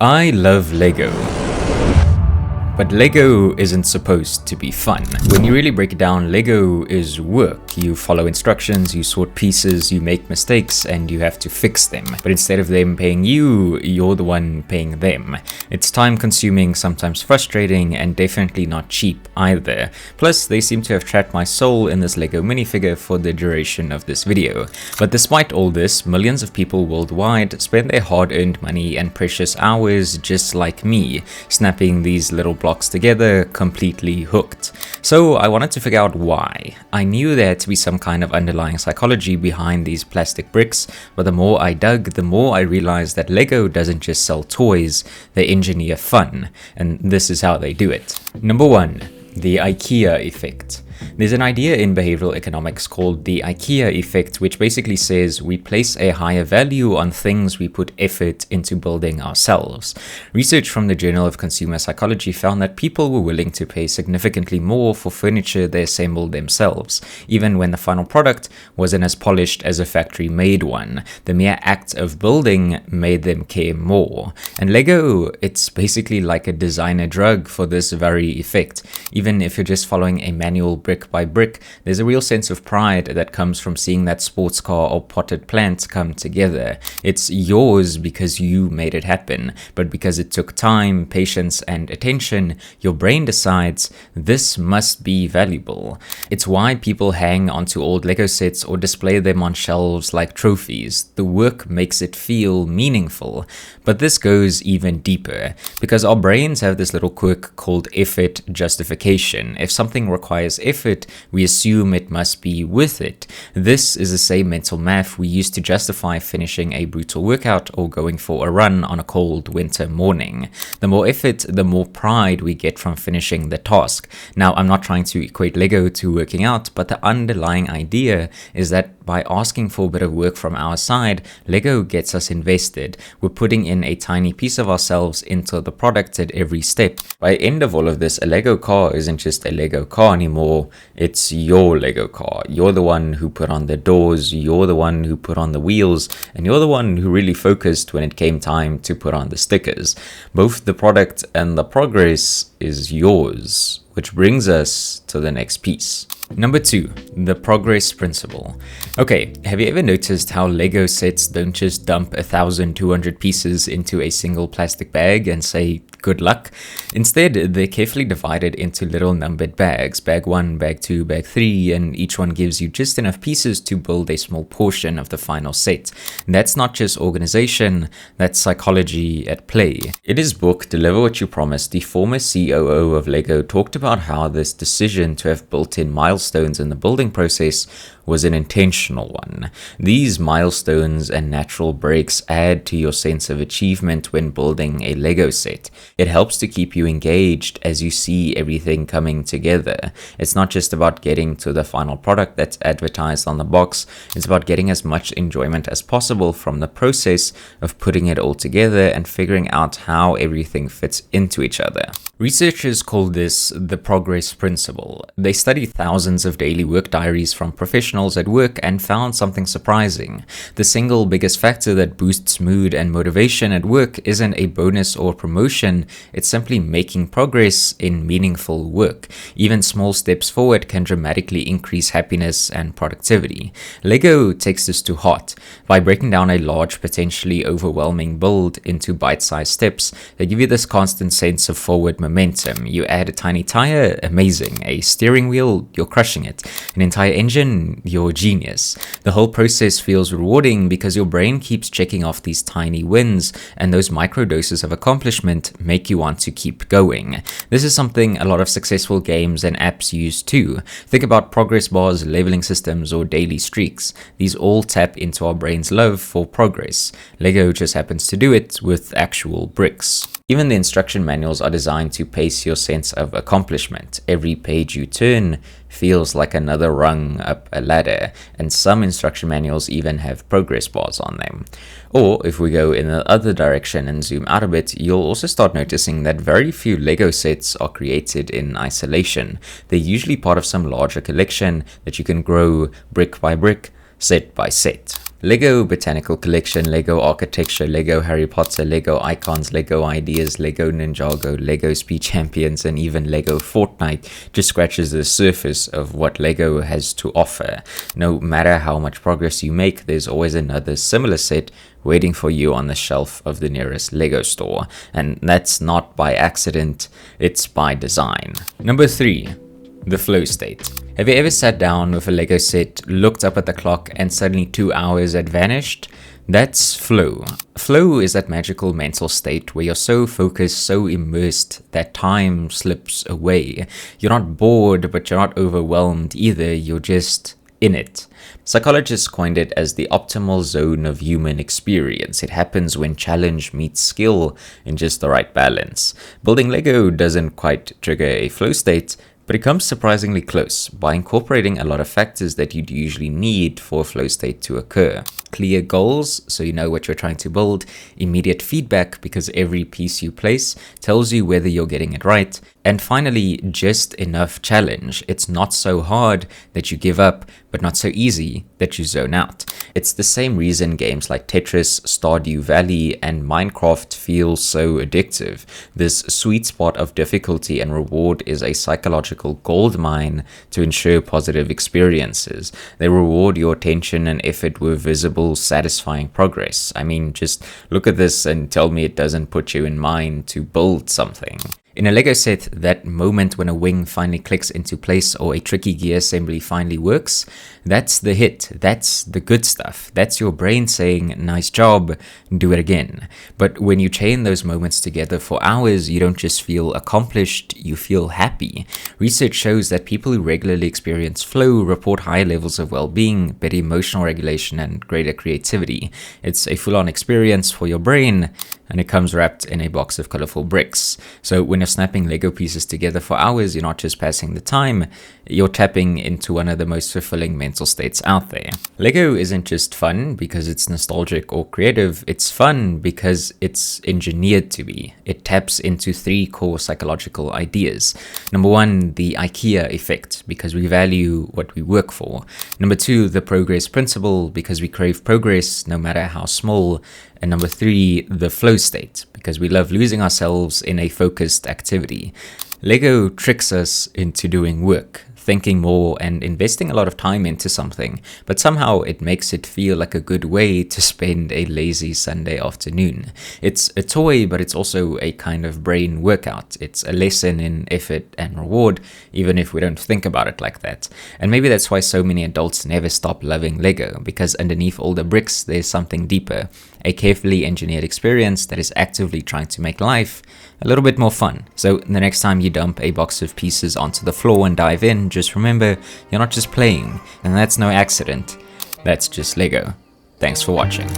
I love Lego. But Lego isn't supposed to be fun. When you really break it down, Lego is work. You follow instructions, you sort pieces, you make mistakes, and you have to fix them. But instead of them paying you, you're the one paying them. It's time consuming, sometimes frustrating, and definitely not cheap either. Plus, they seem to have trapped my soul in this Lego minifigure for the duration of this video. But despite all this, millions of people worldwide spend their hard-earned money and precious hours just like me, snapping these little blocks together, completely hooked. So I wanted to figure out why. I knew there had to be some kind of underlying psychology behind these plastic bricks, but the more I dug, the more I realized that Lego doesn't just sell toys, they engineer fun, and this is how they do it. Number 1. The IKEA Effect. There's an idea in behavioral economics called the IKEA Effect, which basically says we place a higher value on things we put effort into building ourselves. Research from the Journal of Consumer Psychology found that people were willing to pay significantly more for furniture they assembled themselves, even when the final product wasn't as polished as a factory-made one. The mere act of building made them care more. And Lego, it's basically like a designer drug for this very effect. Even if you're just following a manual brick by brick, there's a real sense of pride that comes from seeing that sports car or potted plant come together. It's yours because you made it happen, but because it took time, patience, and attention, your brain decides this must be valuable. It's why people hang onto old Lego sets or display them on shelves like trophies. The work makes it feel meaningful. But this goes even deeper, because our brains have this little quirk called effort justification. If something requires effort, we assume it must be worth it. This is the same mental math we use to justify finishing a brutal workout or going for a run on a cold winter morning. The more effort, the more pride we get from finishing the task. Now, I'm not trying to equate Lego to working out, but the underlying idea is that by asking for a bit of work from our side, Lego gets us invested. We're putting in a tiny piece of ourselves into the product at every step. By the end of all of this, a Lego car isn't just a Lego car anymore, it's your Lego car. You're the one who put on the doors, you're the one who put on the wheels, and you're the one who really focused when it came time to put on the stickers. Both the product and the progress is yours, which brings us to the next piece. Number 2, the progress principle. Okay, have you ever noticed how Lego sets don't just dump 1,200 pieces into a single plastic bag and say, good luck? Instead, they're carefully divided into little numbered bags, bag 1, bag 2, bag 3, and each one gives you just enough pieces to build a small portion of the final set. And that's not just organization, that's psychology at play. In his book, Deliver What You Promised, the former COO of Lego talked about how this decision to have built-in milestones in the building process was an intentional one. These milestones and natural breaks add to your sense of achievement when building a Lego set. It helps to keep you engaged as you see everything coming together. It's not just about getting to the final product that's advertised on the box, it's about getting as much enjoyment as possible from the process of putting it all together and figuring out how everything fits into each other. Researchers call this the progress principle. They studied thousands of daily work diaries from professionals at work and found something surprising. The single biggest factor that boosts mood and motivation at work isn't a bonus or promotion, it's simply making progress in meaningful work. Even small steps forward can dramatically increase happiness and productivity. Lego takes this to heart. By breaking down a large, potentially overwhelming build into bite-sized steps, they give you this constant sense of forward momentum. You add a tiny tire, amazing. A steering wheel, you're crushing it. An entire engine, you're a genius. The whole process feels rewarding because your brain keeps checking off these tiny wins, and those micro doses of accomplishment make you want to keep going. This is something a lot of successful games and apps use too. Think about progress bars, leveling systems, or daily streaks. These all tap into our brain's love for progress. Lego just happens to do it with actual bricks. Even the instruction manuals are designed to pace your sense of accomplishment. Every page you turn feels like another rung up a ladder, and some instruction manuals even have progress bars on them. Or if we go in the other direction and zoom out a bit, you'll also start noticing that very few Lego sets are created in isolation. They're usually part of some larger collection that you can grow brick by brick, set by set. Lego Botanical Collection, Lego Architecture, Lego Harry Potter, Lego Icons, Lego Ideas, Lego Ninjago, Lego Speed Champions, and even Lego Fortnite just scratches the surface of what Lego has to offer. No matter how much progress you make, there's always another similar set waiting for you on the shelf of the nearest Lego store. And that's not by accident, it's by design. Number 3. The flow state. Have you ever sat down with a Lego set, looked up at the clock, and suddenly 2 hours had vanished? That's flow. Flow is that magical mental state where you're so focused, so immersed that time slips away. You're not bored, but you're not overwhelmed either. You're just in it. Psychologists coined it as the optimal zone of human experience. It happens when challenge meets skill in just the right balance. Building Lego doesn't quite trigger a flow state, but it comes surprisingly close by incorporating a lot of factors that you'd usually need for a flow state to occur. Clear goals, so you know what you're trying to build. Immediate feedback, because every piece you place tells you whether you're getting it right. And finally, just enough challenge. It's not so hard that you give up, but not so easy that you zone out. It's the same reason games like Tetris, Stardew Valley, and Minecraft feel so addictive. This sweet spot of difficulty and reward is a psychological goldmine to ensure positive experiences. They reward your attention and effort with visible, satisfying progress. I mean, just look at this and tell me it doesn't put you in mind to build something. In a Lego set, that moment when a wing finally clicks into place or a tricky gear assembly finally works, that's the hit, that's the good stuff. That's your brain saying, nice job, do it again. But when you chain those moments together for hours, you don't just feel accomplished, you feel happy. Research shows that people who regularly experience flow report higher levels of well-being, better emotional regulation, and greater creativity. It's a full-on experience for your brain, and it comes wrapped in a box of colorful bricks. So when you're snapping Lego pieces together for hours, you're not just passing the time, you're tapping into one of the most fulfilling mental states out there. Lego isn't just fun because it's nostalgic or creative, it's fun because it's engineered to be. It taps into 3 core psychological ideas. Number 1, the IKEA Effect, because we value what we work for. Number 2, the progress principle, because we crave progress no matter how small. And number 3, the flow state, because we love losing ourselves in a focused activity. Lego tricks us into doing work, thinking more, and investing a lot of time into something, but somehow it makes it feel like a good way to spend a lazy Sunday afternoon. It's a toy, but it's also a kind of brain workout. It's a lesson in effort and reward, even if we don't think about it like that. And maybe that's why so many adults never stop loving Lego, because underneath all the bricks, there's something deeper. A carefully engineered experience that is actively trying to make life a little bit more fun. So the next time you dump a box of pieces onto the floor and dive in, just remember, you're not just playing, and that's no accident. That's just Lego. Thanks for watching.